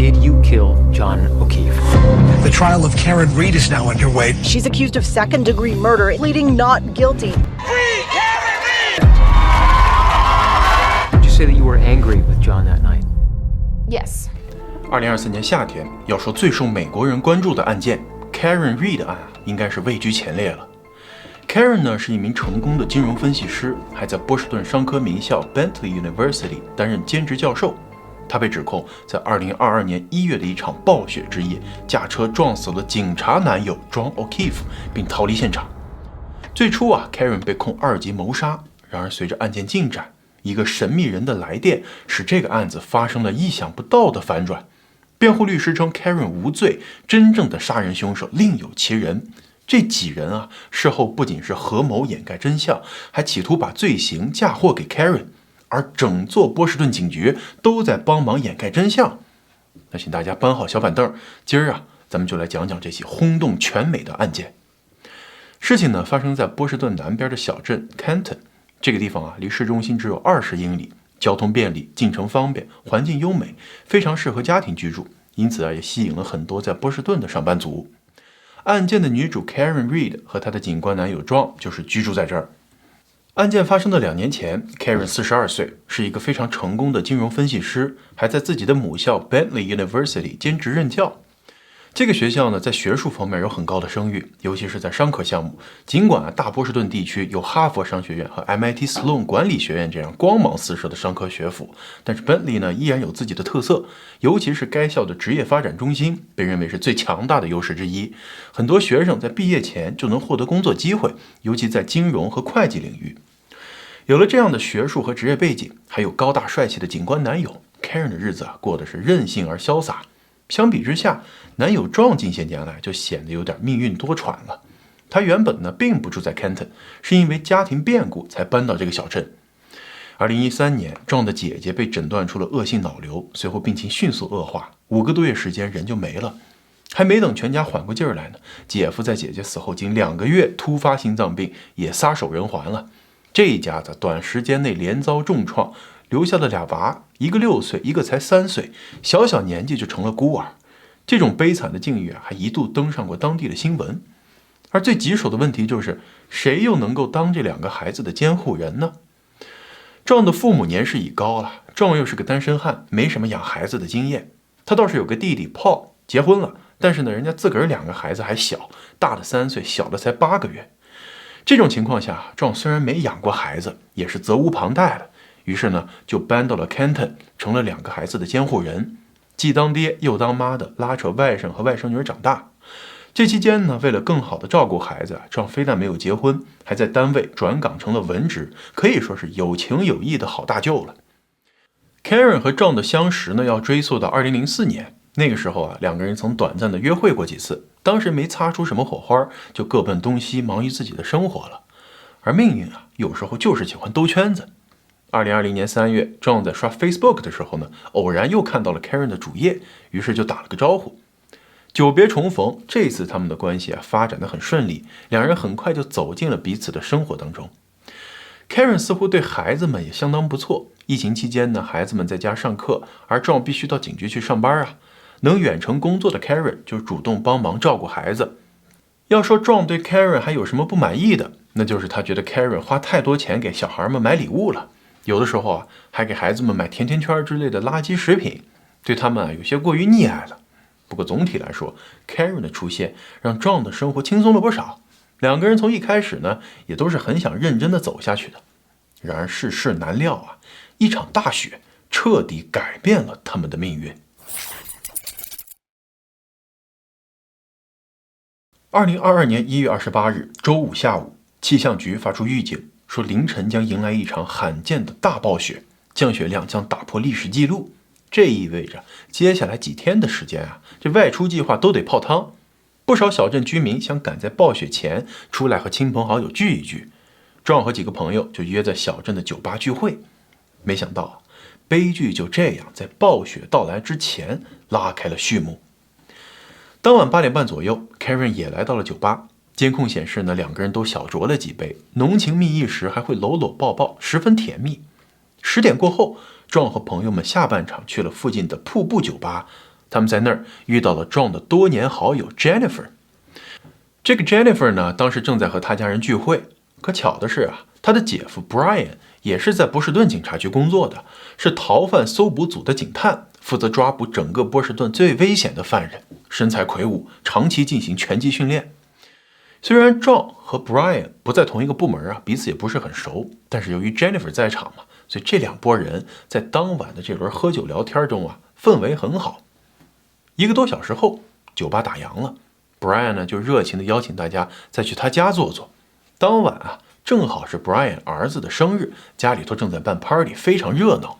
Did you kill John O'Keefe? The trial of Karen Reed is now underway. She's accused of second-degree murder, pleading not guilty. Free Karen Reed! Did you say that you were angry with John that night? Yes. 2024年夏天，要说最受美国人关注的案件 ，Karen Reed 案应该是位居前列了。Karen 呢是一名成功的金融分析师，还在波士顿商科名校 Bentley University 担任兼职教授。他被指控在2022年1月的一场暴雪之夜，驾车撞死了警察男友 John O'Keefe， 并逃离现场。最初Karen 被控2级谋杀，然而随着案件进展，一个神秘人的来电使这个案子发生了意想不到的反转。辩护律师称 Karen 无罪，真正的杀人凶手另有其人。这几人事后不仅是合谋掩盖真相，还企图把罪行嫁祸给 Karen。而整座波士顿警局都在帮忙掩盖真相。那请大家搬好小板凳，今儿咱们就来讲讲这起轰动全美的案件。事情呢发生在波士顿南边的小镇 Canton， 这个地方离市中心只有20英里，交通便利，进城方便，环境优美，非常适合家庭居住，因此也吸引了很多在波士顿的上班族。案件的女主 Karen Reed 和她的警官男友 John 就是居住在这儿。案件发生的2年前 ，Karen 42岁，是一个非常成功的金融分析师，还在自己的母校 Bentley University 兼职任教。这个学校呢，在学术方面有很高的声誉，尤其是在商科项目。尽管大波士顿地区有哈佛商学院和 MIT Sloan 管理学院这样光芒四射的商科学府，但是 Bentley 呢依然有自己的特色，尤其是该校的职业发展中心被认为是最强大的优势之一。很多学生在毕业前就能获得工作机会，尤其在金融和会计领域。有了这样的学术和职业背景，还有高大帅气的警官男友 ，Karen 的日子过得是任性而潇洒。相比之下，男友 John 近些年来就显得有点命运多舛了。他原本呢并不住在 Canton， 是因为家庭变故才搬到这个小镇。2013年 ，John 的姐姐被诊断出了恶性脑瘤，随后病情迅速恶化，5个多月时间人就没了。还没等全家缓过劲儿来呢，姐夫在姐姐死后仅2个月突发心脏病，也撒手人寰了。这一家子短时间内连遭重创，留下了2娃，一个6岁，一个才3岁，小年纪就成了孤儿。这种悲惨的境遇还一度登上过当地的新闻。而最棘手的问题就是，谁又能够当这2个孩子的监护人呢？John 的父母年事已高了，John 又是个单身汉，没什么养孩子的经验。他倒是有个弟弟 Paul， 结婚了，但是呢，人家自个儿2个孩子还小，大的3岁，小的才8个月。这种情况下 ，John 虽然没养过孩子，也是责无旁贷了。于是呢，就搬到了 Canton， 成了2个孩子的监护人，既当爹又当妈的拉扯外甥和外甥女长大。这期间呢，为了更好的照顾孩子，John 非但没有结婚，还在单位转岗成了文职，可以说是有情有义的好大舅了。Karen 和 John 的相识呢，要追溯到2004年。那个时候2个人曾短暂的约会过几次，当时没擦出什么火花，就各奔东西，忙于自己的生活了。而命运有时候就是喜欢兜圈子。2020年3月 ，John 在刷 Facebook 的时候呢，偶然又看到了 Karen 的主页，于是就打了个招呼。久别重逢，这次他们的关系发展得很顺利，2人很快就走进了彼此的生活当中。Karen 似乎对孩子们也相当不错。疫情期间呢，孩子们在家上课，而 John 必须到警局去上班能远程工作的 Karen 就主动帮忙照顾孩子。要说 John 对 Karen 还有什么不满意的，那就是他觉得 Karen 花太多钱给小孩们买礼物了，有的时候还给孩子们买甜甜圈之类的垃圾食品，对他们有些过于溺爱了。不过总体来说 ，Karen 的出现让 John 的生活轻松了不少。2个人从一开始呢，也都是很想认真的走下去的。然而世事难料一场大雪彻底改变了他们的命运。2022年1月28日周五下午，气象局发出预警，说凌晨将迎来一场罕见的大暴雪，降雪量将打破历史记录。这意味着接下来几天的时间这外出计划都得泡汤。不少小镇居民想赶在暴雪前出来和亲朋好友聚一聚。John 和几个朋友就约在小镇的酒吧聚会。没想到悲剧就这样在暴雪到来之前拉开了序幕。当晚8点半左右 ，Karen 也来到了酒吧。监控显示呢，2个人都小酌了几杯，浓情蜜意时还会搂搂抱抱，十分甜蜜。10点过后，John 和朋友们下半场去了附近的瀑布酒吧，他们在那儿遇到了 John 的多年好友 Jennifer。这个 Jennifer 呢，当时正在和他家人聚会，可巧的是啊，他的姐夫 Brian 也是在波士顿警察局工作的，是逃犯搜捕组的警探，负责抓捕整个波士顿最危险的犯人，身材魁梧，长期进行拳击训练。虽然 John 和 Brian 不在同一个部门啊，彼此也不是很熟，但是由于 Jennifer 在场嘛，所以这两拨人在当晚的这轮喝酒聊天中啊，氛围很好。1个多小时后，酒吧打烊了， Brian 呢就热情地邀请大家再去他家坐坐。当晚啊，正好是 Brian 儿子的生日，家里头正在办 party， 非常热闹。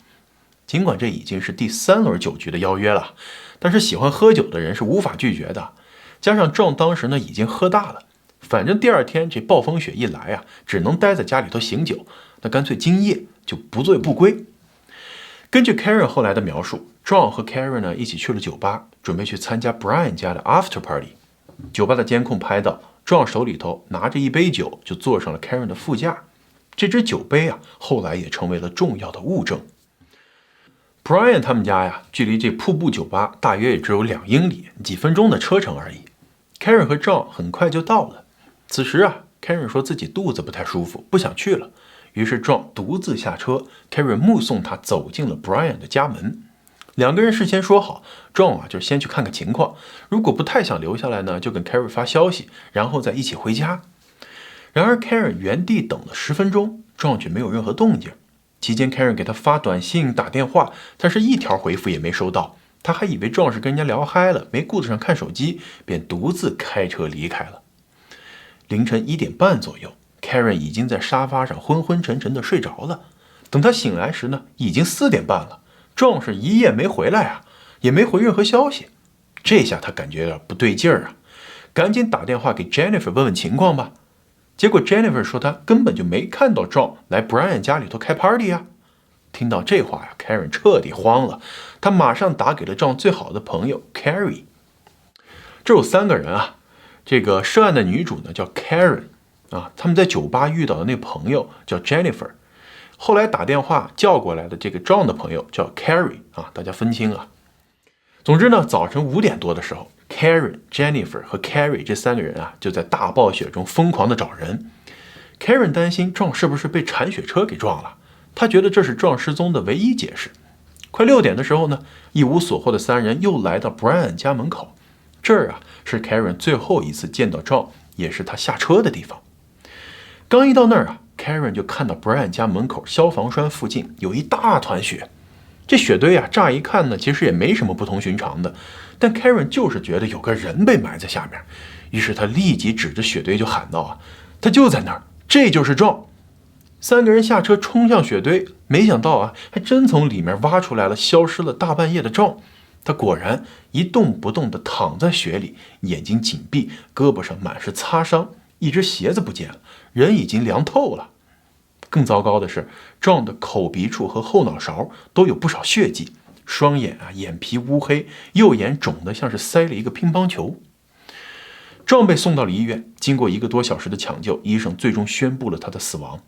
尽管这已经是第3轮酒局的邀约了，但是喜欢喝酒的人是无法拒绝的。加上 John 当时呢已经喝大了，反正第二天这暴风雪一来啊，只能待在家里头醒酒，那干脆今夜就不醉不归。根据 Karen 后来的描述， John 和 Karen 呢一起去了酒吧，准备去参加 Brian 家的 after party。 酒吧的监控拍到 John 手里头拿着一杯酒，就坐上了 Karen 的副驾。这只酒杯啊，后来也成为了重要的物证。Brian 他们家呀，距离这瀑布酒吧大约也只有2英里，几分钟的车程而已。Karen 和 John 很快就到了。此时啊， Karen 说自己肚子不太舒服，不想去了。于是 John 独自下车， Karen 目送他走进了 Brian 的家门。2个人事先说好， John 啊就先去看看情况，如果不太想留下来呢，就跟 Karen 发消息，然后再一起回家。然而 Karen 原地等了10分钟， John 却没有任何动静。期间 Karen 给他发短信打电话，但是一条回复也没收到。他还以为 John 是跟人家聊嗨了，没顾得上看手机，便独自开车离开了。凌晨1点半左右， Karen 已经在沙发上昏昏沉沉的睡着了。等他醒来时呢，已经4点半了。 John 是一夜没回来啊，也没回任何消息。这下他感觉有点不对劲儿啊，赶紧打电话给 Jennifer 问问情况吧。结果 Jennifer 说她根本就没看到 John 来 Brian 家里头开 party 啊。听到这话呀， Karen 彻底慌了，她马上打给了 John 最好的朋友 Carrie。 这有3个人啊，这个涉案的女主呢叫 Karen 啊，他们在酒吧遇到的那朋友叫 Jennifer， 后来打电话叫过来的这个 John 的朋友叫 Carrie 啊，大家分清啊。总之呢，早晨5点多的时候， Karen、Jennifer 和 Carrie 这3个人啊，就在大暴雪中疯狂的找人。 Karen 担心 John 是不是被铲雪车给撞了，他觉得这是 John 失踪的唯一解释。快6点的时候呢，一无所获的3人又来到 Brian 家门口。这儿啊，是 Karen 最后一次见到 John， 也是他下车的地方。刚一到那儿啊， Karen 就看到 Brian 家门口消防栓附近有一大团雪。这雪堆啊，乍一看呢，其实也没什么不同寻常的，但 Karen 就是觉得有个人被埋在下面。于是他立即指着雪堆就喊道啊，他就在那儿，这就是 John。 3个人下车冲向雪堆，没想到啊，还真从里面挖出来了消失了大半夜的 John。 他果然一动不动地躺在雪里，眼睛紧闭，胳膊上满是擦伤，一只鞋子不见了，人已经凉透了。更糟糕的是， John 的口鼻处和后脑勺都有不少血迹，双眼啊眼皮乌黑，右眼肿得像是塞了一个乒乓球。 John 被送到了医院，经过1个多小时的抢救，医生最终宣布了他的死亡。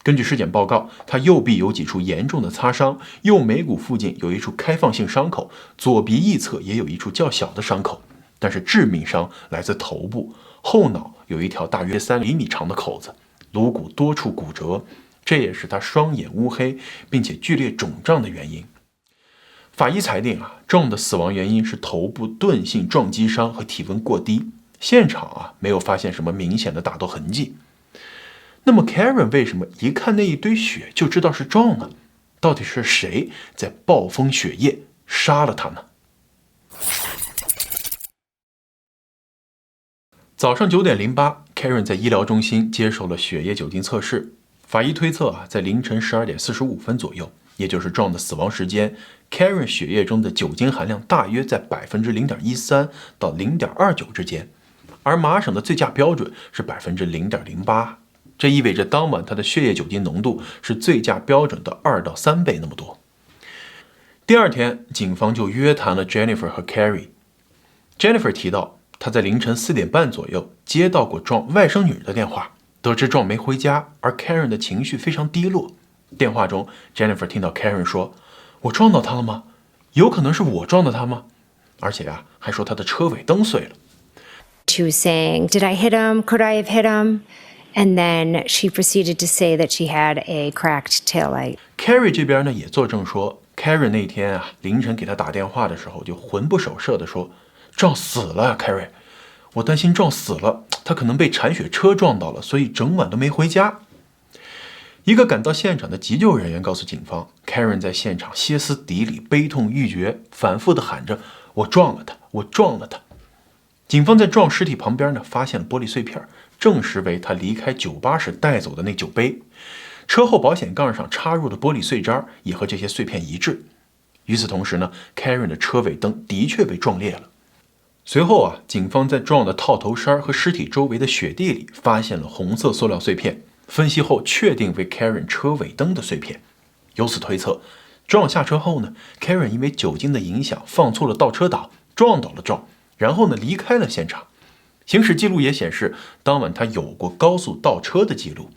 根据尸检报告，他右臂有几处严重的擦伤，右眉骨附近有一处开放性伤口，左鼻翼侧也有一处较小的伤口，但是致命伤来自头部，后脑有一条大约3厘米长的口子，颅骨多处骨折，这也是他双眼乌黑并且剧烈肿胀的原因。法医裁定啊， John 的死亡原因是头部钝性撞击伤和体温过低，现场啊没有发现什么明显的打斗痕迹。那么 Karen 为什么一看那一堆雪就知道是 John 呢？到底是谁在暴风雪夜杀了他呢？早上9点08 Karen 在医疗中心接受了血液酒精测试。法医推测啊，在凌晨12点45分左右，也就是 John 的死亡时间， Karen 血液中的酒精含量大约在 0.13% 到 0.29% 之间，而麻省的最佳标准是 0.08%。这意味着当晚他的血液酒精浓度是最佳标准的2到3倍那么多。第二天，警方就约谈了 Jennifer 和 Carrie。Jennifer 提到，她在凌晨4点半左右接到过 John 外甥女的电话，得知 John 没回家，而 Karen 的情绪非常低落。电话中 ，Jennifer 听到 Karen 说：“我撞到他了吗？有可能是我撞的他吗？而且啊，还说他的车尾灯碎了。To saying, did I hit him? Could I have hit him? And then she proceeded to say that she had a cracked taillight. Carrie 这边呢也作证说 ，Karen 那天啊凌晨给他打电话的时候就魂不守舍地说，撞死了 Carrie， 我担心撞死了，他可能被铲雪车撞到了，所以整晚都没回家。一个赶到现场的急救人员告诉警方 ，Karen 在现场歇斯底里、悲痛欲绝，反复地喊着：“我撞了他，我撞了他。”警方在撞尸体旁边呢，发现了玻璃碎片，证实为他离开酒吧时带走的那酒杯。车后保险杠上插入的玻璃碎渣也和这些碎片一致。与此同时呢 ，Karen 的车尾灯的确被撞裂了。随后啊，警方在撞的套头衫和尸体周围的雪地里发现了红色塑料碎片。分析后确定为 Karen 车尾灯的碎片，由此推测，撞下车后呢 ，Karen 因为酒精的影响放错了倒车档，撞倒了撞，然后呢离开了现场。行驶记录也显示，当晚他有过高速倒车的记录，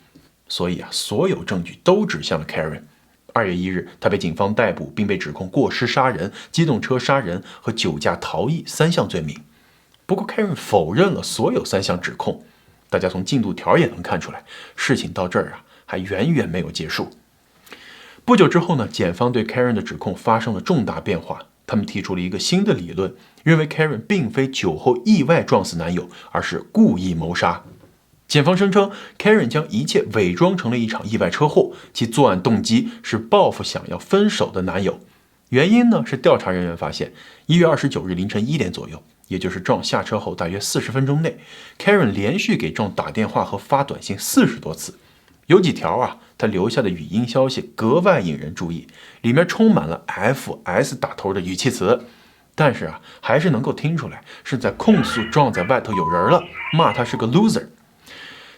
所以啊，所有证据都指向了 Karen。2月1日，他被警方逮捕，并被指控过失杀人、机动车杀人和酒驾逃逸3项罪名。不过 Karen 否认了所有3项指控。大家从进度条也能看出来，事情到这儿啊，还远远没有结束。不久之后呢，检方对 Karen 的指控发生了重大变化，他们提出了一个新的理论，认为 Karen 并非酒后意外撞死男友，而是故意谋杀。检方声称 Karen 将一切伪装成了一场意外车祸，其作案动机是报复想要分手的男友。原因呢是调查人员发现1月29日凌晨1点左右，也就是John下车后大约40分钟内 ，Karen 连续给John打电话和发短信40多次，有几条啊，他留下的语音消息格外引人注意，里面充满了 FS 打头的语气词，但是啊，还是能够听出来是在控诉John在外头有人了，骂他是个 loser。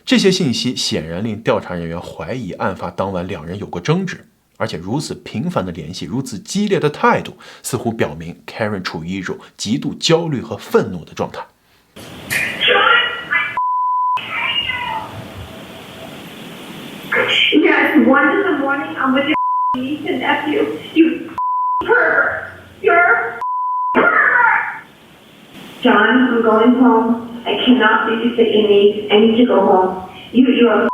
这些信息显然令调查人员怀疑案发当晚两人有过争执。而且如此频繁的联系，如此激烈的态度，似乎表明 Karen 处于一种极度焦虑和愤怒的状态。Yes, 1 in the morning, I'm with your niece and nephew. You pervert! You're pervert! John, I'm going home. I cannot babysit your niece. I need to go home. You're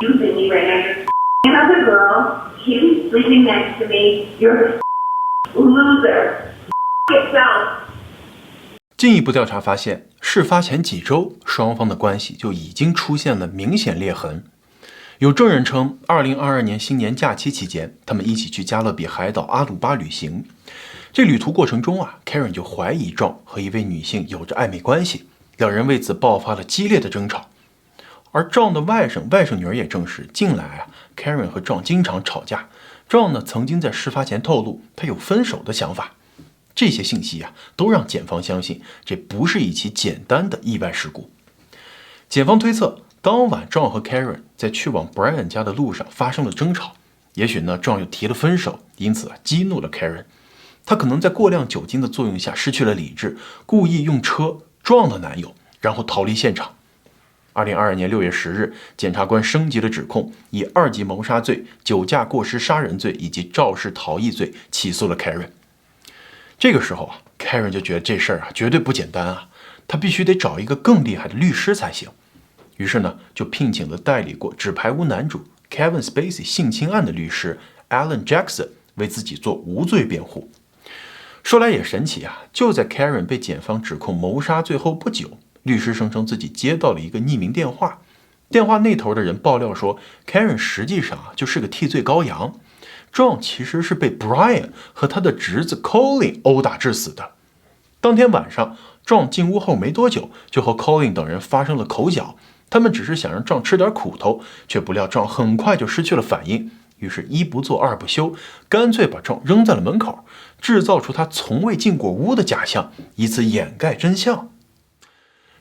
using me right now. Another girl, he's sleeping next to me. You're a loser. Yourself. 进一步调查发现，事发前几周，双方的关系就已经出现了明显裂痕。有证人称，2022年新年假期期间，他们一起去加勒比海岛阿鲁巴旅行。这旅途过程中啊 ，Karen 就怀疑John和一位女性有着暧昧关系，两人为此爆发了激烈的争吵。而John的外甥女儿也证实，近来啊 ，Karen 和John经常吵架。John 呢，曾经在事发前透露他有分手的想法。这些信息啊，都让检方相信这不是一起简单的意外事故。检方推测，当晚John和 Karen 在去往 Brian 家的路上发生了争吵，也许呢John又提了分手，因此激怒了 Karen。他可能在过量酒精的作用下失去了理智，故意用车撞了男友，然后逃离现场。2022年6月10日，检察官升级了指控，以2级谋杀罪、酒驾过失杀人罪以及肇事逃逸罪起诉了 Karen。这个时候啊 ，Karen 就觉得这事儿啊绝对不简单啊，他必须得找一个更厉害的律师才行。于是呢，就聘请了代理过《纸牌屋》男主 Kevin Spacey 性侵案的律师 Alan Jackson 为自己做无罪辩护。说来也神奇啊，就在 Karen 被检方指控谋杀罪后不久，律师声称自己接到了一个匿名电话，电话那头的人爆料说 Karen 实际上就是个替罪羔羊，John 其实是被 Brian 和他的侄子 Colin 殴打致死的。当天晚上 John 进屋后没多久，就和 Colin 等人发生了口角，他们只是想让John吃点苦头，却不料John很快就失去了反应，于是一不做二不休，干脆把John扔在了门口，制造出他从未进过屋的假象，以此掩盖真相。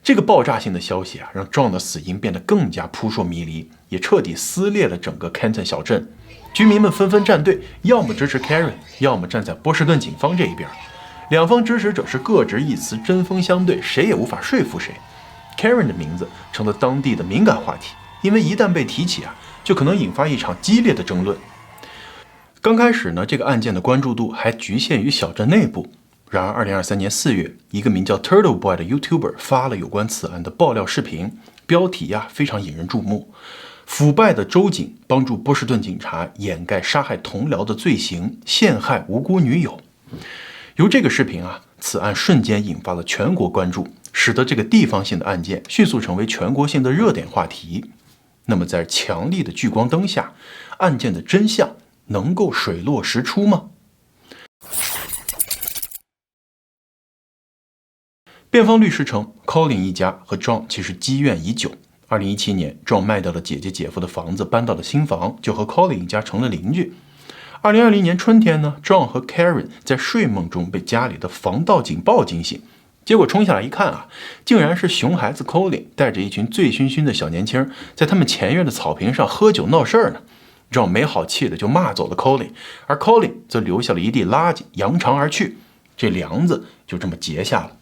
这个爆炸性的消息啊，让John的死因变得更加扑朔迷离，也彻底撕裂了整个 Canton 小镇。居民们纷纷站队，要么支持 Karen， 要么站在波士顿警方这一边。两方支持者是各执一词，针锋相对，谁也无法说服谁。Karen 的名字成了当地的敏感话题，因为一旦被提起啊，就可能引发一场激烈的争论。刚开始呢，这个案件的关注度还局限于小镇内部。然而，2023年4月，一个名叫 Turtle Boy 的 YouTuber 发了有关此案的爆料视频，标题非常引人注目。腐败的州警帮助波士顿警察掩盖杀害同僚的罪行，陷害无辜女友。由这个视频此案瞬间引发了全国关注，使得这个地方性的案件迅速成为全国性的热点话题。那么在强力的聚光灯下，案件的真相能够水落石出吗？辩方律师称 Colin 一家和 John 其实积怨已久。2017年 John 卖掉了姐姐姐夫的房子，搬到了新房，就和 Colin 一家成了邻居。2020年春天呢 John 和 Karen 在睡梦中被家里的防盗警报惊醒，结果冲下来一看竟然是熊孩子 Colin 带着一群醉醺醺的小年轻在他们前院的草坪上喝酒闹事儿呢。John 没好气的就骂走了 Colin， 而 Colin 则留下了一地垃圾扬长而去，这梁子就这么结下了。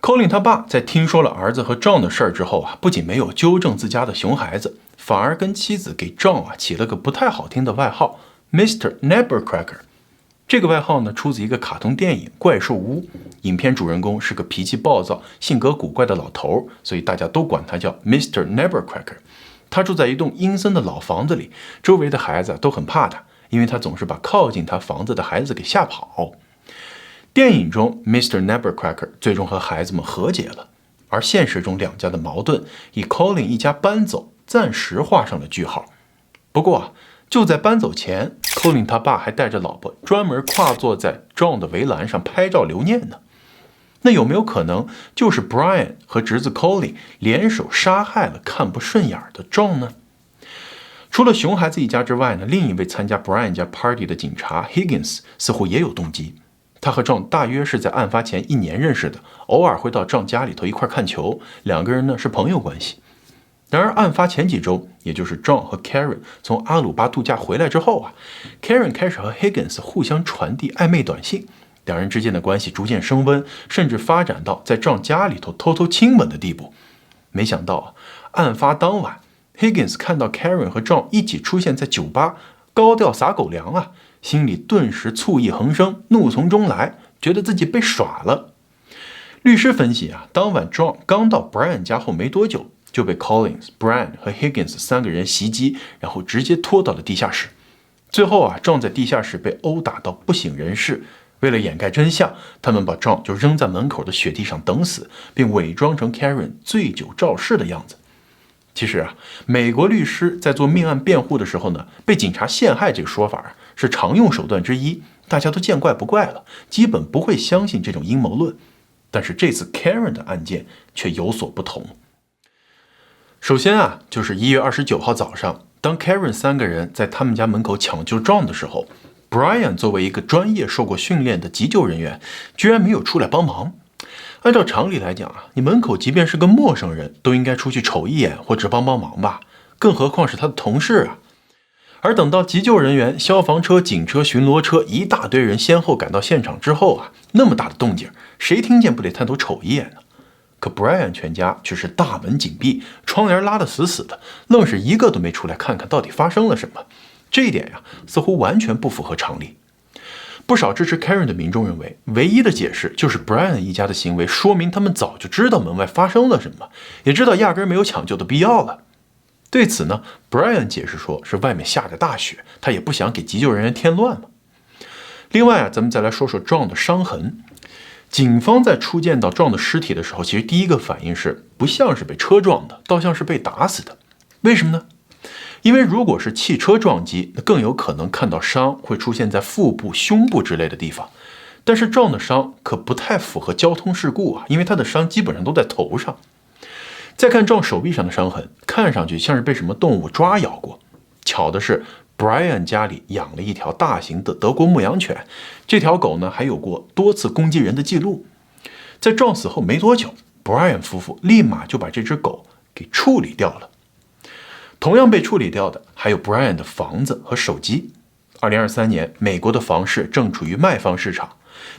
Colin 他爸在听说了儿子和 John 的事儿之后不仅没有纠正自家的熊孩子，反而跟妻子给 John 起了个不太好听的外号 Mr. Nevercracker。 这个外号呢出自一个卡通电影《怪兽屋》，影片主人公是个脾气暴躁、性格古怪的老头，所以大家都管他叫 Mr. Nevercracker。 他住在一栋阴森的老房子里，周围的孩子都很怕他，因为他总是把靠近他房子的孩子给吓跑。电影中 Mr. Nevercracker 最终和孩子们和解了，而现实中两家的矛盾以 Colin 一家搬走暂时画上了句号。不过就在搬走前， Colin 他爸还带着老婆专门跨坐在 John 的围栏上拍照留念呢。那有没有可能就是 Brian 和侄子 Colin 联手杀害了看不顺眼的 John 呢？除了熊孩子一家之外呢，另一位参加 Brian 家 party 的警察 Higgins 似乎也有动机。他和 John 大约是在案发前1年认识的，偶尔会到 John 家里头一块看球，两个人呢是朋友关系。然而案发前几周，也就是 John 和 Karen 从阿鲁巴度假回来之后Karen 开始和 Higgins 互相传递暧昧短信，两人之间的关系逐渐升温，甚至发展到在 John 家里头偷偷亲吻的地步。没想到案发当晚 Higgins 看到 Karen 和 John 一起出现在酒吧，高调撒狗粮心里顿时醋意横生，怒从中来，觉得自己被耍了。律师分析当晚 John 刚到 Brian 家后没多久，就被 Collins、Brian 和 Higgins 3个人袭击，然后直接拖到了地下室。最后John 在地下室被殴打到不省人事。为了掩盖真相，他们把 John 就扔在门口的雪地上等死，并伪装成 Karen 醉酒肇事的样子。其实美国律师在做命案辩护的时候呢，被警察陷害这个说法是常用手段之一，大家都见怪不怪了，基本不会相信这种阴谋论。但是这次 Karen 的案件却有所不同。首先就是1月29号早上，当 Karen 3个人在他们家门口抢救 John 的时候， Brian 作为一个专业受过训练的急救人员，居然没有出来帮忙。按照常理来讲你门口即便是个陌生人，都应该出去瞅一眼或者帮忙吧，更何况是他的同事而等到急救人员、消防车、警车、巡逻车一大堆人先后赶到现场之后那么大的动静，谁听见不得探头瞅一眼呢？可 Brian 全家却是大门紧闭，窗帘拉得死死的，愣是一个都没出来看看到底发生了什么。这一点似乎完全不符合常理。不少支持 Karen 的民众认为，唯一的解释就是 Brian 一家的行为说明他们早就知道门外发生了什么，也知道压根没有抢救的必要了。对此呢 Brian 解释说是外面下着大雪，他也不想给急救人员添乱嘛。另外咱们再来说说 John 的伤痕。警方在初见到 John 的尸体的时候，其实第一个反应是不像是被车撞的，倒像是被打死的。为什么呢？因为如果是汽车撞击，那更有可能看到伤会出现在腹部、胸部之类的地方。但是 John 的伤可不太符合交通事故因为他的伤基本上都在头上。再看 John 手臂上的伤痕，看上去像是被什么动物抓咬过。巧的是 Brian 家里养了一条大型的德国牧羊犬，这条狗呢还有过多次攻击人的记录。在 John 死后没多久， Brian 夫妇立马就把这只狗给处理掉了。同样被处理掉的还有 Brian 的房子和手机。2023年，美国的房市正处于卖方市场。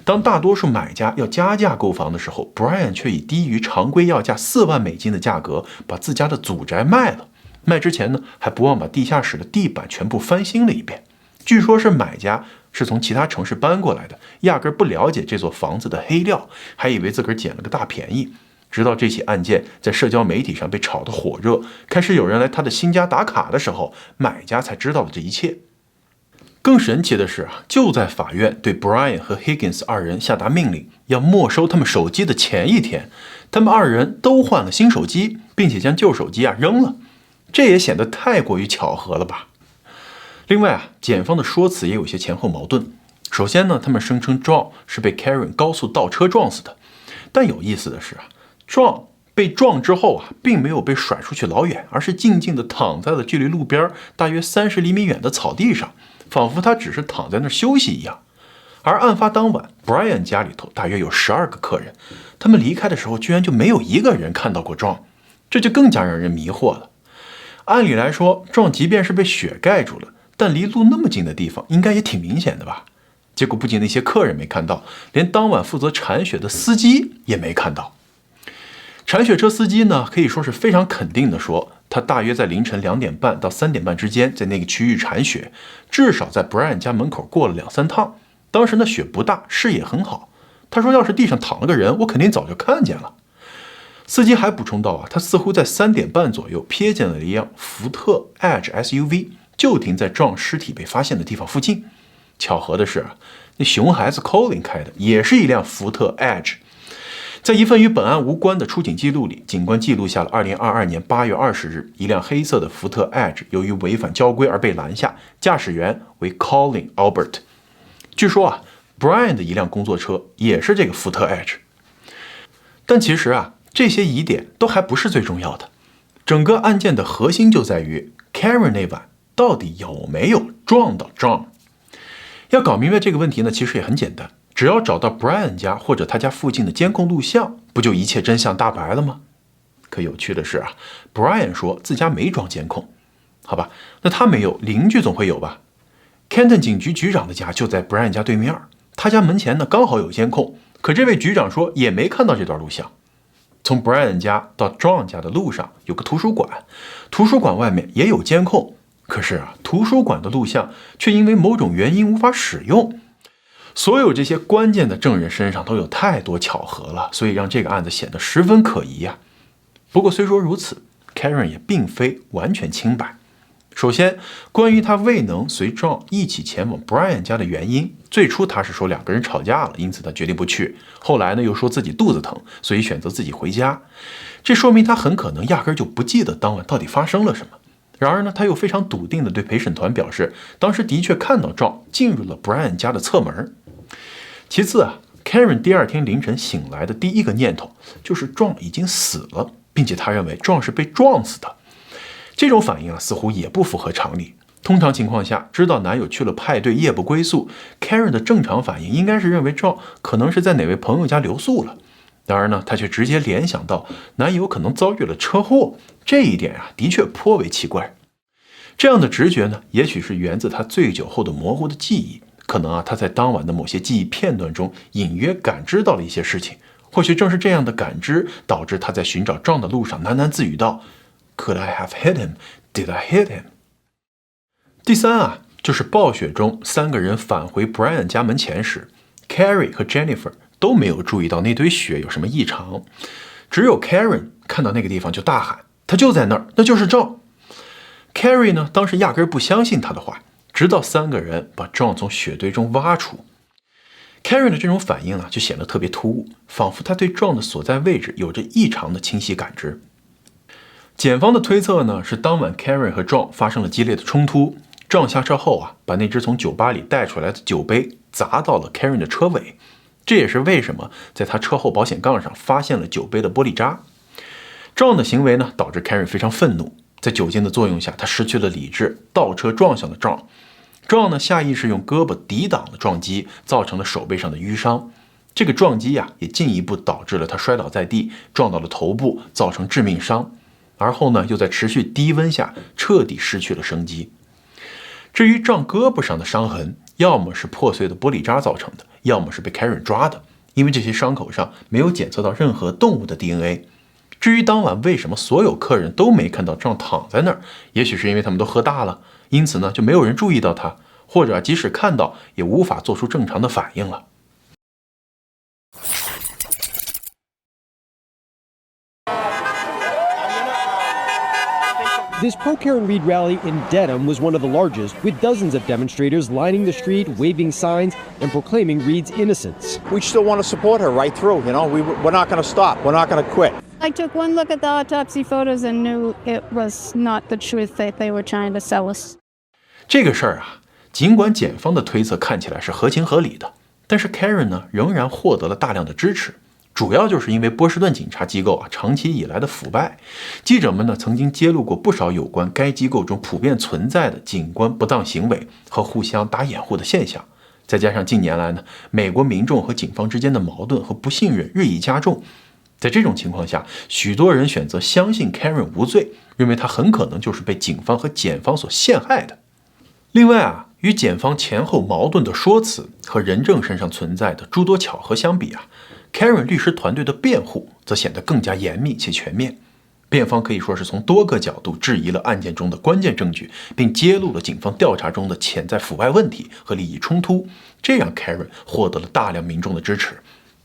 当大多数买家要加价购房的时候， Brian 却以低于常规要价4万美金的价格把自家的祖宅卖了。卖之前呢，还不忘把地下室的地板全部翻新了一遍。据说是买家是从其他城市搬过来的，压根不了解这座房子的黑料，还以为自个儿捡了个大便宜。直到这起案件在社交媒体上被炒得火热，开始有人来他的新家打卡的时候，买家才知道了这一切。更神奇的是，就在法院对 Brian 和 Higgins 二人下达命令要没收他们手机的前一天，他们二人都换了新手机，并且将旧手机扔了。这也显得太过于巧合了吧。另外检方的说辞也有些前后矛盾。首先呢，他们声称 John 是被 Karen 高速倒车撞死的，但有意思的是John 被撞之后并没有被甩出去老远，而是静静地躺在了距离路边大约30厘米远的草地上，仿佛他只是躺在那儿休息一样。而案发当晚 Brian 家里头大约有12个客人，他们离开的时候居然就没有一个人看到过 John， 这就更加让人迷惑了。按理来说 John 即便是被雪盖住了，但离路那么近的地方应该也挺明显的吧。结果不仅那些客人没看到，连当晚负责铲雪的司机也没看到。铲雪车司机呢，可以说是非常肯定的说，他大约在凌晨2点半到3点半之间在那个区域铲雪，至少在 Brian 家门口过了2-3趟。当时呢雪不大，视野很好。他说要是地上躺了个人，我肯定早就看见了。司机还补充到他似乎在3点半左右瞥见了一辆福特 Edge SUV， 就停在John尸体被发现的地方附近。巧合的是那熊孩子 Colin 开的也是一辆福特 Edge。在一份与本案无关的出警记录里，警官记录下了2022年8月20日，一辆黑色的福特 Edge 由于违反交规而被拦下，驾驶员为 Colin Albert。据说Brian 的一辆工作车也是这个福特 Edge。但其实这些疑点都还不是最重要的，整个案件的核心就在于 Karen 那晚到底有没有撞到 John。要搞明白这个问题呢，其实也很简单，只要找到 Brian 家或者他家附近的监控录像，不就一切真相大白了吗？可有趣的是Brian 说自家没装监控。好吧，那他没有，邻居总会有吧。Canton 警局局长的家就在 Brian 家对面，他家门前呢刚好有监控，可这位局长说也没看到这段录像。从 Brian 家到 John 家的路上有个图书馆，图书馆外面也有监控，可是图书馆的录像却因为某种原因无法使用。所有这些关键的证人身上都有太多巧合了，所以让这个案子显得十分可疑不过虽说如此， Karen 也并非完全清白。首先，关于他未能随 John 一起前往 Brian 家的原因，最初他是说2个人吵架了，因此他决定不去。后来呢，又说自己肚子疼，所以选择自己回家。这说明他很可能压根就不记得当晚到底发生了什么。然而呢，他又非常笃定地对陪审团表示，当时的确看到 John 进入了 Brian 家的侧门。其次Karen 第2天凌晨醒来的第一个念头就是 John 已经死了，并且他认为 John 是被撞死的。这种反应似乎也不符合常理。通常情况下，知道男友去了派对夜不归宿， Karen 的正常反应应该是认为 John 可能是在哪位朋友家留宿了。然而呢，她却直接联想到男友可能遭遇了车祸，这一点的确颇为奇怪。这样的直觉呢，也许是源自她醉酒后的模糊的记忆，可能她在当晚的某些记忆片段中隐约感知到了一些事情。或许正是这样的感知，导致她在寻找 John 的路上喃喃自语道 Could I have hit him? Did I hit him? 第三就是暴雪中3个人返回 Brian 家门前时， Carrie 和 Jennifer 都没有注意到那堆雪有什么异常，只有 Karen 看到那个地方就大喊，他就在那儿，那就是 John。 Carrie 呢，当时压根不相信他的话，直到3个人把 John 从雪堆中挖出。Karen 的这种反应就显得特别突兀，仿佛他对 John 的所在位置有着异常的清晰感知。检方的推测呢，是当晚 Karen 和 John 发生了激烈的冲突， John 下车后把那只从酒吧里带出来的酒杯砸到了 Karen 的车尾，这也是为什么在他车后保险杠上发现了酒杯的玻璃渣。John 的行为呢，导致 Karen 非常愤怒，在酒精的作用下，他失去了理智，倒车撞向了 John。John 呢，下意识用胳膊抵挡了撞击，造成了手背上的淤伤。这个撞击也进一步导致了他摔倒在地，撞到了头部，造成致命伤。而后呢，又在持续低温下彻底失去了生机。至于John胳膊上的伤痕，要么是破碎的玻璃渣造成的，要么是被 Karen 抓的，因为这些伤口上没有检测到任何动物的 DNA。至于当晚为什么所有客人都没看到John躺在那儿，也许是因为他们都喝大了，因此呢就没有人注意到他，或者即使看到也无法做出正常的反应了。This pro-Karen Reed rally in Dedham was one of the largest, with dozens of demonstrators lining the street, waving signs, and proclaiming Reed's innocence. We still want to support her right through, you know, we're not going to stop, we're not going to quit. I took one look at the autopsy photos and knew it was not the truth that they were trying to sell us. 这个事儿啊，尽管检方的推测看起来是合情合理的，但是 Karen 呢仍然获得了大量的支持。主要就是因为波士顿警察机构啊长期以来的腐败，记者们呢曾经揭露过不少有关该机构中普遍存在的警官不当行为和互相打掩护的现象。再加上近年来呢，美国民众和警方之间的矛盾和不信任日益加重，在这种情况下，许多人选择相信 Karen 无罪，认为他很可能就是被警方和检方所陷害的。另外啊，与检方前后矛盾的说辞和人证身上存在的诸多巧合相比啊，Karen 律师团队的辩护则显得更加严密且全面。辩方可以说是从多个角度质疑了案件中的关键证据，并揭露了警方调查中的潜在腐败问题和利益冲突，这让 Karen 获得了大量民众的支持。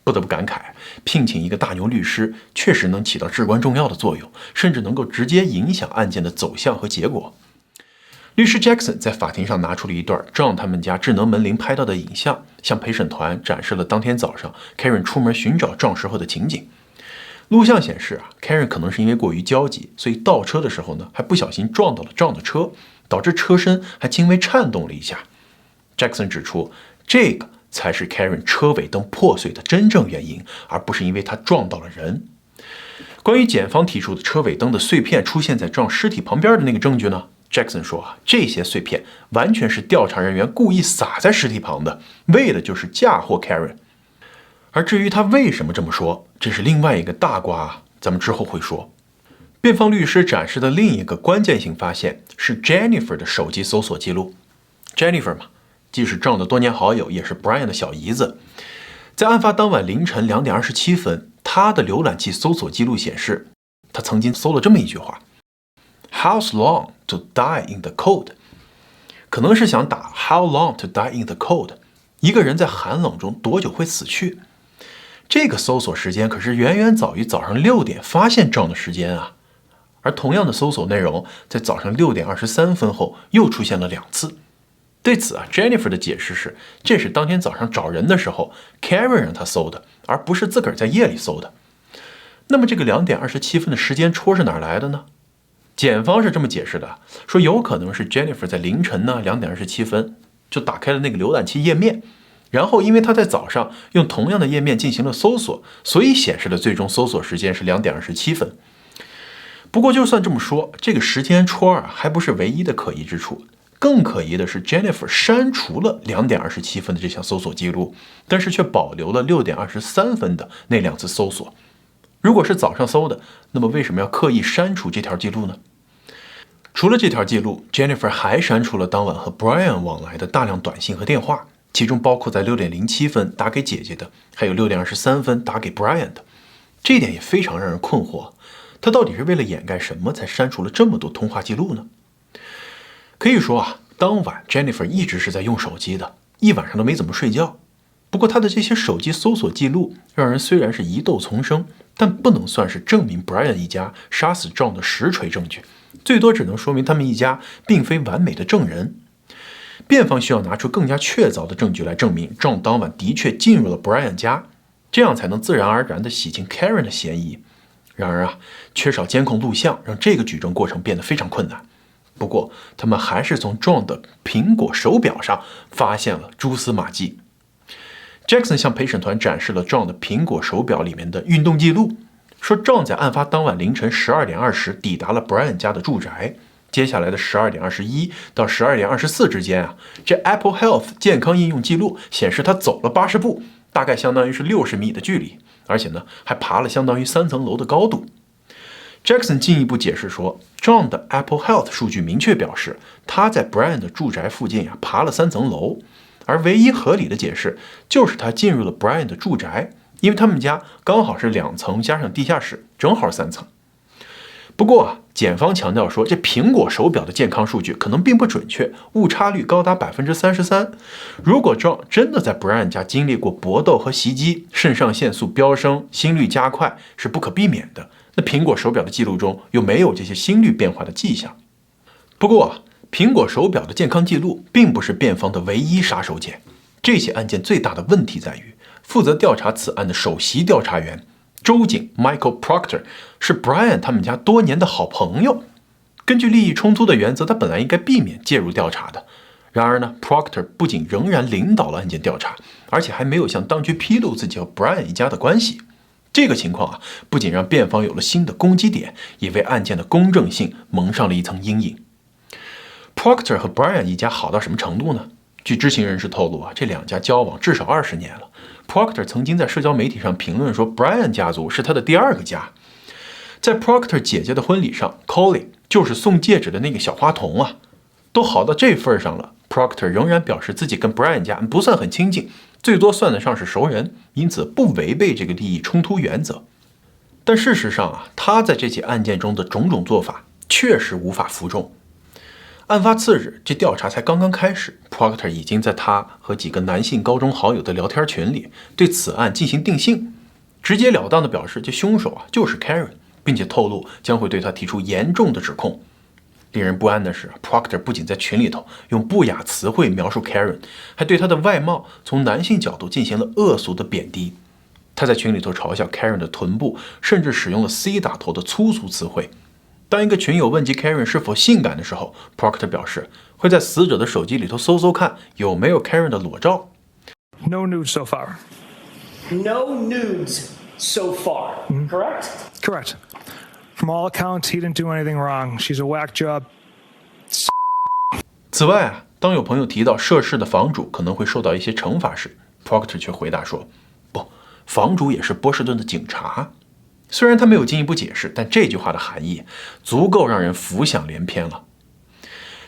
不得不感慨，聘请一个大牛律师确实能起到至关重要的作用，甚至能够直接影响案件的走向和结果。律师 Jackson 在法庭上拿出了一段 John 他们家智能门铃拍到的影像，向陪审团展示了当天早上 Karen 出门寻找John时候的情景。录像显示啊 ，Karen 可能是因为过于焦急，所以倒车的时候呢，还不小心撞到了John的车，导致车身还轻微颤动了一下。Jackson 指出，这个才是 Karen 车尾灯破碎的真正原因，而不是因为他撞到了人。关于检方提出的车尾灯的碎片出现在John尸体旁边的那个证据呢？Jackson 说啊，这些碎片完全是调查人员故意撒在尸体旁的，为的就是嫁祸 Karen。而至于他为什么这么说，这是另外一个大瓜啊，咱们之后会说。辩方律师展示的另一个关键性发现是 Jennifer 的手机搜索记录。Jennifer 嘛，既是John的多年好友，也是 Brian 的小姨子。在案发当晚凌晨2点27分，他的浏览器搜索记录显示，他曾经搜了这么一句话：How long to die in the cold？ 可能是想打 How long to die in the cold？ 一个人在寒冷中多久会死去？这个搜索时间可是远远早于早上6点发现John的时间啊！而同样的搜索内容，在早上6点23分后又出现了2次。对此啊 ，Jennifer 的解释是，这是当天早上找人的时候 ，Karen 让他搜的，而不是自个儿在夜里搜的。那么这个2点27分的时间戳是哪来的呢？检方是这么解释的，说有可能是 Jennifer 在凌晨呢2点27分就打开了那个浏览器页面，然后因为他在早上用同样的页面进行了搜索，所以显示的最终搜索时间是2点27分。不过就算这么说，这个时间戳啊还不是唯一的可疑之处。更可疑的是 Jennifer 删除了2点27分的这项搜索记录，但是却保留了6点23分的那2次搜索。如果是早上搜的，那么为什么要刻意删除这条记录呢？除了这条记录 ，Jennifer 还删除了当晚和 Brian 往来的大量短信和电话，其中包括在6点07分打给姐姐的，还有6点23分打给 Brian 的。这一点也非常让人困惑，他到底是为了掩盖什么才删除了这么多通话记录呢？可以说啊，当晚 Jennifer 一直是在用手机的，一晚上都没怎么睡觉。不过她的这些手机搜索记录让人虽然是疑窦丛生，但不能算是证明 Brian 一家杀死John的实锤证据，最多只能说明他们一家并非完美的证人。辩方需要拿出更加确凿的证据来证明 John 当晚的确进入了 Brian 家，这样才能自然而然地洗清 Karen 的嫌疑。然而啊，缺少监控录像让这个举证过程变得非常困难。不过，他们还是从 John 的苹果手表上发现了蛛丝马迹。Jackson 向陪审团展示了 John 的苹果手表里面的运动记录，说 John 在案发当晚凌晨12点20抵达了 Brian 家的住宅。接下来的12点21到12点24之间啊，这 Apple Health 健康应用记录显示他走了80步，大概相当于是60米的距离，而且呢还爬了相当于3层楼的高度。Jackson 进一步解释说 ，John 的 Apple Health 数据明确表示，他在 Brian 的住宅附近爬了3层楼，而唯一合理的解释就是他进入了 Brian 的住宅，因为他们家刚好是2层加上地下室，正好3层。不过啊，检方强调说，这苹果手表的健康数据可能并不准确，误差率高达33%。如果 John 真的在 Brian 家经历过搏斗和袭击，肾上腺素飙升，心率加快是不可避免的。那苹果手表的记录中又没有这些心率变化的迹象。不过啊，苹果手表的健康记录并不是辩方的唯一杀手锏。这起案件最大的问题在于，负责调查此案的首席调查员州警 Michael Proctor 是 Brian 他们家多年的好朋友。根据利益冲突的原则，他本来应该避免介入调查的。然而呢 ，Proctor 不仅仍然领导了案件调查，而且还没有向当局披露自己和 Brian 一家的关系。这个情况啊，不仅让辩方有了新的攻击点，也为案件的公正性蒙上了一层阴影。Proctor 和 Brian 一家好到什么程度呢？据知情人士透露啊，这两家交往至少20年了。Proctor 曾经在社交媒体上评论说 ，Brian 家族是他的第二个家。在 Proctor 姐姐的婚礼上 ，Colin 就是送戒指的那个小花童啊，都好到这份上了。Proctor 仍然表示自己跟 Brian 家不算很亲近，最多算得上是熟人，因此不违背这个利益冲突原则。但事实上啊，他在这起案件中的种种做法确实无法服众。案发次日，这调查才刚刚开始 ，Proctor 已经在他和几个男性高中好友的聊天群里对此案进行定性，直截了当地表示这凶手啊就是 Karen， 并且透露将会对他提出严重的指控。令人不安的是 ，Proctor 不仅在群里头用不雅词汇描述 Karen， 还对她的外貌从男性角度进行了恶俗的贬低。他在群里头嘲笑 Karen 的臀部，甚至使用了 C 打头的粗俗词汇。当一个群友问及 Karen 是否性感的时候 ，Proctor 表示会在死者的手机里头搜搜看有没有 Karen 的裸照。No nudes so far. No nudes so far, correct? Correct. From all accounts, he didn't do anything wrong. She's a whack job. 此外啊，当有朋友提到涉事的房主可能会受到一些惩罚时 ，Proctor 却回答说：“不，房主也是波士顿的警察。”虽然他没有进一步解释，但这句话的含义足够让人浮想联翩了。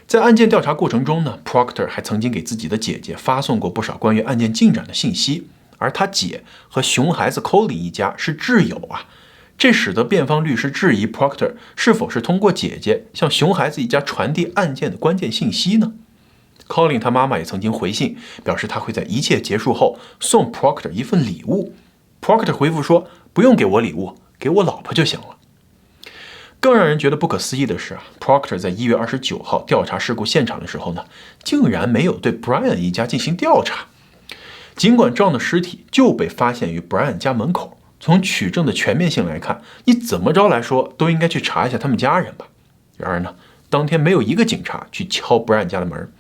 在案件调查过程中呢 ，Proctor 还曾经给自己的姐姐发送过不少关于案件进展的信息，而他姐和熊孩子 Colin 一家是挚友啊，这使得辩方律师质疑 Proctor 是否是通过姐姐向熊孩子一家传递案件的关键信息呢？ Colin 他妈妈也曾经回信，表示他会在一切结束后送 Proctor 一份礼物。Proctor 回复说：“不用给我礼物，给我老婆就行了。”更让人觉得不可思议的是，Proctor 在1月29号调查事故现场的时候呢，竟然没有对 Brian 一家进行调查。尽管John的尸体就被发现于 Brian 家门口，从取证的全面性来看，你怎么着来说都应该去查一下他们家人吧。然而呢，当天没有一个警察去敲 Brian 家的门，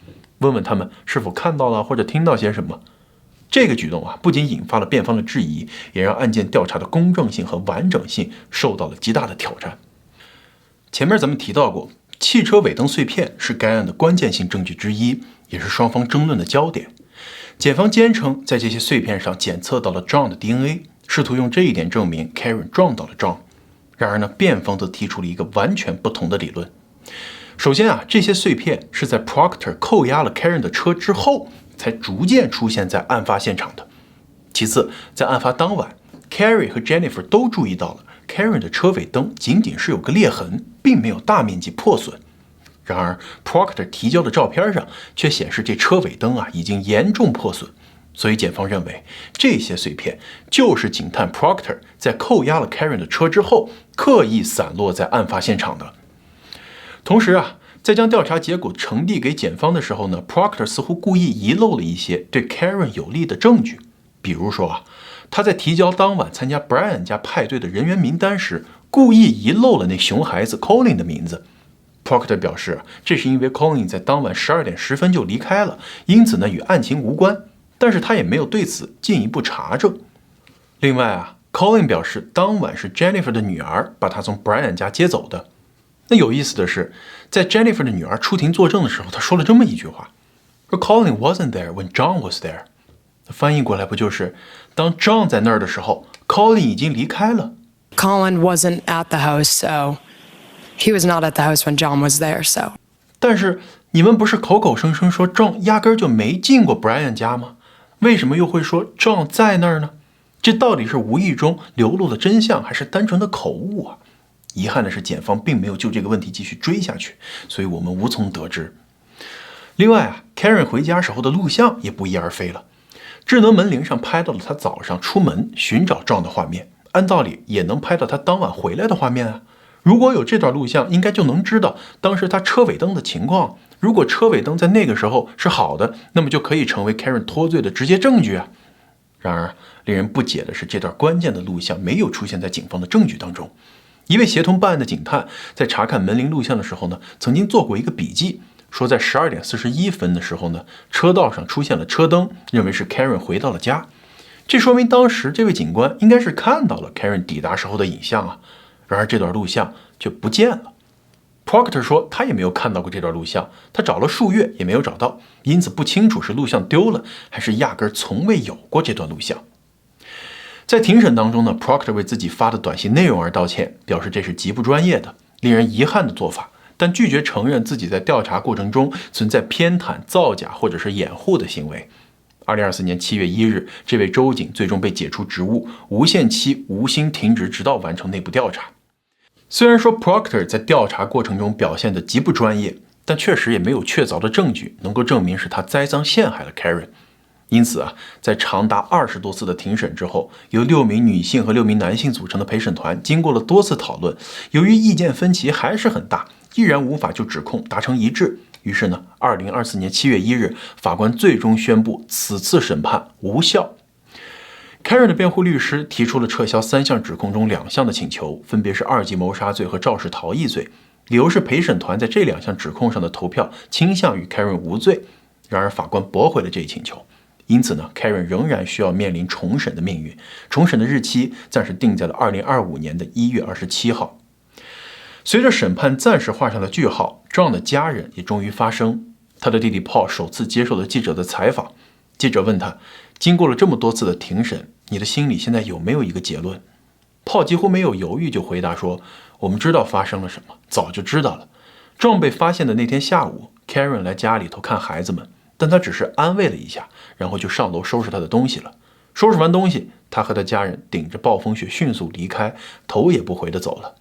问问他们是否看到了或者听到些什么。这个举动啊，不仅引发了辩方的质疑，也让案件调查的公正性和完整性受到了极大的挑战。前面咱们提到过，汽车尾灯碎片是该案的关键性证据之一，也是双方争论的焦点。检方坚称在这些碎片上检测到了 John 的 DNA， 试图用这一点证明 Karen 撞到了 John。然而呢，辩方则提出了一个完全不同的理论。首先啊，这些碎片是在 Proctor 扣押了 Karen 的车之后，才逐渐出现在案发现场的。其次，在案发当晚 ，Carrie 和 Jennifer 都注意到了 Karen 的车尾灯仅仅是有个裂痕，并没有大面积破损。然而 Proctor 提交的照片上却显示这车尾灯啊已经严重破损，所以检方认为这些碎片就是警探 Proctor 在扣押了 Karen 的车之后刻意散落在案发现场的。同时啊，在将调查结果呈递给检方的时候呢 ，Proctor 似乎故意遗漏了一些对 Karen 有利的证据，比如说啊，他在提交当晚参加 Brian 家派对的人员名单时，故意遗漏了那熊孩子 Colin 的名字。Proctor 表示，这是因为 Colin 在当晚12点10分就离开了，因此呢与案情无关，但是他也没有对此进一步查证。另外啊 ，Colin 表示当晚是 Jennifer 的女儿把他从 Brian 家接走的。那有意思的是，在 Jennifer 的女儿出庭作证的时候，她说了这么一句话，说 Colin wasn't there when John was there。 翻译过来不就是当 John 在那儿的时候 Colin 已经离开了。 Colin wasn't at the house, so he was not at the house when John was there, so。 但是你们不是口口声声说 John 压根儿就没进过 Brian 家吗？为什么又会说 John 在那儿呢？这到底是无意中流露了真相，还是单纯的口误啊？遗憾的是，检方并没有就这个问题继续追下去，所以我们无从得知。另外啊 ，Karen 回家时候的录像也不翼而飞了。智能门铃上拍到了他早上出门寻找John的画面，按道理也能拍到他当晚回来的画面啊。如果有这段录像，应该就能知道当时他车尾灯的情况。如果车尾灯在那个时候是好的，那么就可以成为 Karen 脱罪的直接证据啊。然而，令人不解的是，这段关键的录像没有出现在警方的证据当中。一位协同办案的警探在查看门铃录像的时候呢，曾经做过一个笔记，说在12点41分的时候呢，车道上出现了车灯，认为是 Karen 回到了家。这说明当时这位警官应该是看到了 Karen 抵达时候的影像啊。然而这段录像却不见了。Proctor 说他也没有看到过这段录像，他找了数月也没有找到，因此不清楚是录像丢了，还是压根从未有过这段录像。在庭审当中呢 ，Proctor 为自己发的短信内容而道歉，表示这是极不专业的、令人遗憾的做法，但拒绝承认自己在调查过程中存在偏袒、造假或者是掩护的行为。2024年7月1日，这位州警最终被解除职务，无限期无薪停职，直到完成内部调查。虽然说 Proctor 在调查过程中表现得极不专业，但确实也没有确凿的证据能够证明是他栽赃陷害了 Karen。因此啊，在长达20多次的庭审之后，由6名女性和6名男性组成的陪审团经过了多次讨论，由于意见分歧还是很大，依然无法就指控达成一致。于是呢，2024年7月1日，法官最终宣布此次审判无效。Karen 的辩护律师提出了撤销3项指控中2项的请求，分别是2级谋杀罪和肇事逃逸罪，理由是陪审团在这2项指控上的投票倾向于 Karen 无罪。然而法官驳回了这一请求。因此呢 ，Karen 仍然需要面临重审的命运。重审的日期暂时定在了2025年的1月27号。随着审判暂时画上了句号 ，John 的家人也终于发声。他的弟弟 Paul 首次接受了记者的采访。记者问他，经过了这么多次的庭审，你的心里现在有没有一个结论？ Paul 几乎没有犹豫就回答说，我们知道发生了什么，早就知道了。John 被发现的那天下午 ，Karen 来家里头看孩子们，但他只是安慰了一下，然后就上楼收拾他的东西了。收拾完东西，他和他家人顶着暴风雪迅速离开，头也不回地走了。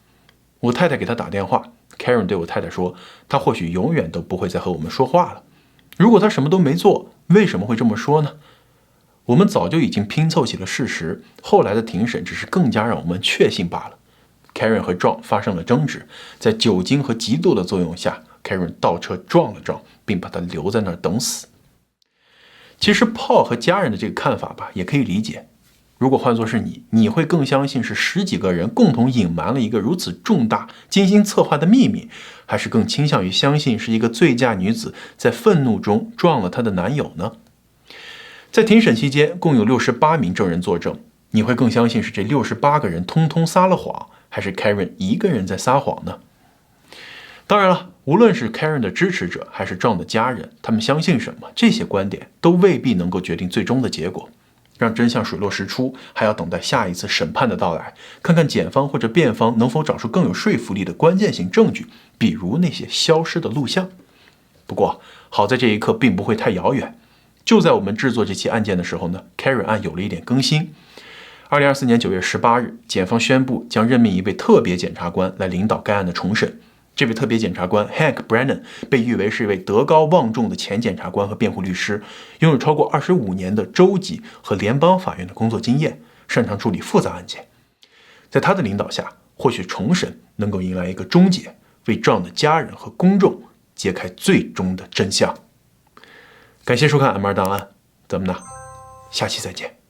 我太太给他打电话 ，Karen 对我太太说，他或许永远都不会再和我们说话了。如果他什么都没做，为什么会这么说呢？我们早就已经拼凑起了事实，后来的庭审只是更加让我们确信罢了。Karen 和 John 发生了争执，在酒精和嫉妒的作用下 ，Karen 倒车撞了 John， 并把他留在那儿等死。其实 Paul 和家人的这个看法吧，也可以理解。如果换作是你，你会更相信是10几个人共同隐瞒了一个如此重大、精心策划的秘密，还是更倾向于相信是一个醉驾女子在愤怒中撞了她的男友呢？在庭审期间，共有68名证人作证，你会更相信是这68个人通通撒了谎，还是 Karen 一个人在撒谎呢？当然了，无论是 Karen 的支持者还是 John 的家人，他们相信什么，这些观点都未必能够决定最终的结果。让真相水落石出，还要等待下一次审判的到来，看看检方或者辩方能否找出更有说服力的关键性证据，比如那些消失的录像。不过，好在这一刻并不会太遥远。就在我们制作这期案件的时候呢 ，Karen 案有了一点更新。2024年9月18日，检方宣布将任命一位特别检察官来领导该案的重审。这位特别检察官 Hank Brennan 被誉为是一位德高望重的前检察官和辩护律师，拥有超过25年的州级和联邦法院的工作经验，擅长处理复杂案件。在他的领导下，或许重审能够迎来一个终结，为John的家人和公众揭开最终的真相。感谢收看 M2 档案，咱们呢，下期再见。